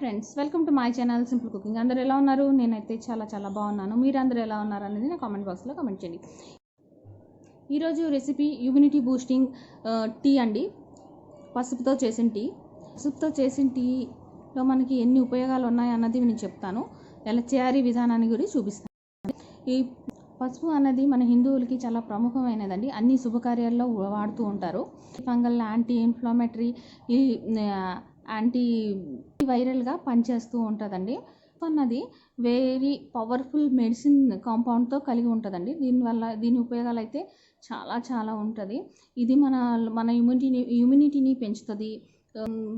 Friends, welcome to my channel simple cooking. అందరూ ఎలా ఉన్నారు? నేనైతే చాలా బాగున్నాను. మీరు అందరూ ఎలా ఉన్నారు అనేది నా కామెంట్ బాక్స్లో కామెంట్ చేయండి. ఈరోజు రెసిపీ ఇమ్యూనిటీ బూస్టింగ్ టీ అండి. పసుపుతో చేసిన టీ. పసుపుతో చేసిన టీలో మనకి ఎన్ని ఉపయోగాలు ఉన్నాయి అన్నది నేను చెప్తాను. ఎలా చేయాలి విధానాన్ని గురించి చూపిస్తాను. ఈ పసుపు అన్నది మన హిందువులకి చాలా ప్రముఖమైనదండి. అన్ని శుభకార్యాల్లో వాడుతూ ఉంటారు. ఫంగల్, యాంటీ ఇన్ఫ్లమేటరీ, యాంటీ వైరల్గా పనిచేస్తూ ఉంటుందండి. అన్నది వెరీ పవర్ఫుల్ మెడిసిన్ కాంపౌండ్తో కలిగి ఉంటుందండి. దీని ఉపయోగాలు అయితే చాలా ఉంటుంది. ఇది మన ఇమ్యూనిటీని పెంచుతుంది.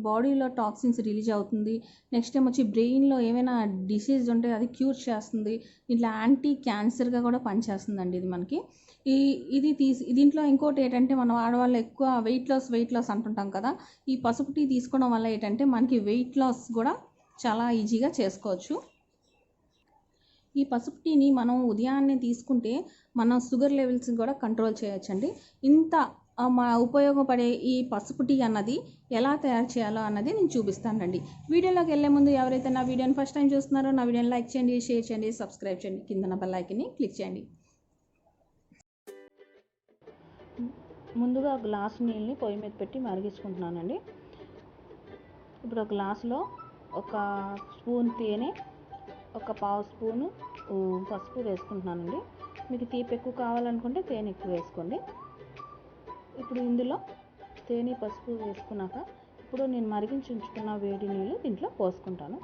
బాడీలో టాక్సిన్స్ రిలీజ్ అవుతుంది. నెక్స్ట్ టైం వచ్చి బ్రెయిన్లో ఏమైనా డిసీజ్ ఉంటే అది క్యూర్ చేస్తుంది. ఇట్లా యాంటీ క్యాన్సర్గా కూడా పనిచేస్తుందండి ఇది మనకి. దీంట్లో ఇంకోటి ఏంటంటే, మనం ఆడవాళ్ళు ఎక్కువ వెయిట్ లాస్ అంటుంటాం కదా. ఈ పసుపు టీ తీసుకోవడం వల్ల ఏంటంటే మనకి వెయిట్ లాస్ కూడా చాలా ఈజీగా చేసుకోవచ్చు. ఈ పసుపు టీని మనం ఉదయాన్నే తీసుకుంటే మన షుగర్ లెవెల్స్ కూడా కంట్రోల్ చేయొచ్చండి. ఇంత ఉపయోగపడే ఈ పసుపు టీ అన్నది ఎలా తయారు చేయాలో అన్నది నేను చూపిస్తానండి. వీడియోలోకి వెళ్ళే ముందు ఎవరైతే నా వీడియోని ఫస్ట్ టైం చూస్తున్నారో నా వీడియోని లైక్ చేయండి, షేర్ చేయండి, సబ్స్క్రైబ్ చేయండి, కింద బెల్ ఐకాన్ని క్లిక్ చేయండి. ముందుగా గ్లాస్ నీళ్ళని పొయ్యి మీద పెట్టి మరిగించుకుంటున్నానండి. ఇప్పుడు ఒక గ్లాసులో ఒక స్పూన్ తేనె, ఒక పావు స్పూను పసుపు వేసుకుంటున్నానండి. మీకు తీపి ఎక్కువ కావాలనుకుంటే తేనె ఎక్కువ వేసుకోండి. ఇప్పుడు ఇందులో తేనె, పసుపు వేసుకున్నాక ఇప్పుడు నేను మరిగించి ఉంచుకున్న వేడి నీళ్ళు దీంట్లో పోసుకుంటాను.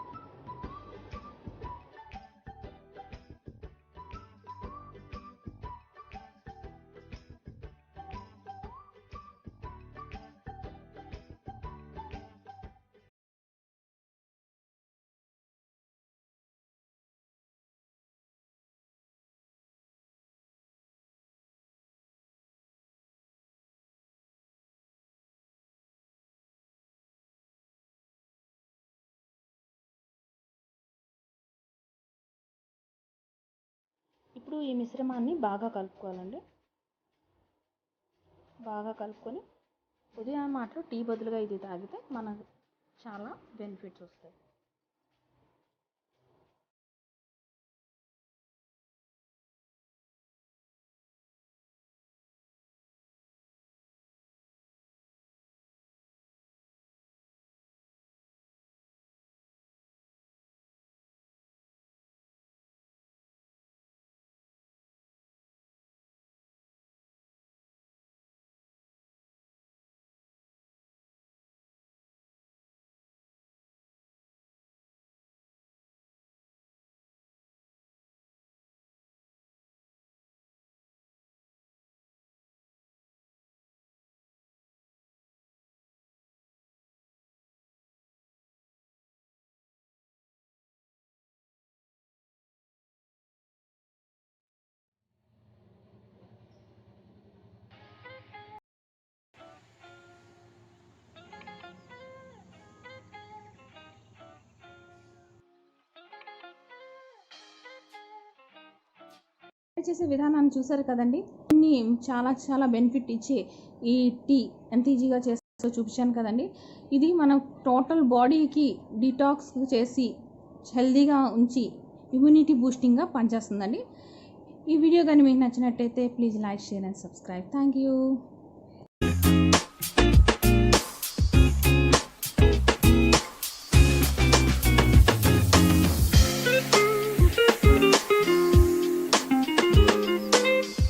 ఇప్పుడు ఈ మిశ్రమాన్ని బాగా కలుపుకోవాలండి. బాగా కలుపుకొని ఉదయం మాత్రం టీ బదులుగా ఇది తాగితే మనకు చాలా బెనిఫిట్స్ వస్తాయి. చేసే విధానాన్ని చూసారు కదండి. ఇన్ని చాలా బెనిఫిట్ ఇచ్చే ఈ టీ ఎంత ఈజీగా చేస్తూ చూపించాను కదండి. ఇది మన టోటల్ బాడీకి డిటాక్స్ చేసి హెల్దీగా ఉంచి ఇమ్యూనిటీ బూస్టింగ్గా పనిచేస్తుందండి. ఈ వీడియో కానీ మీకు నచ్చినట్టయితే please like, share and subscribe. Thank you.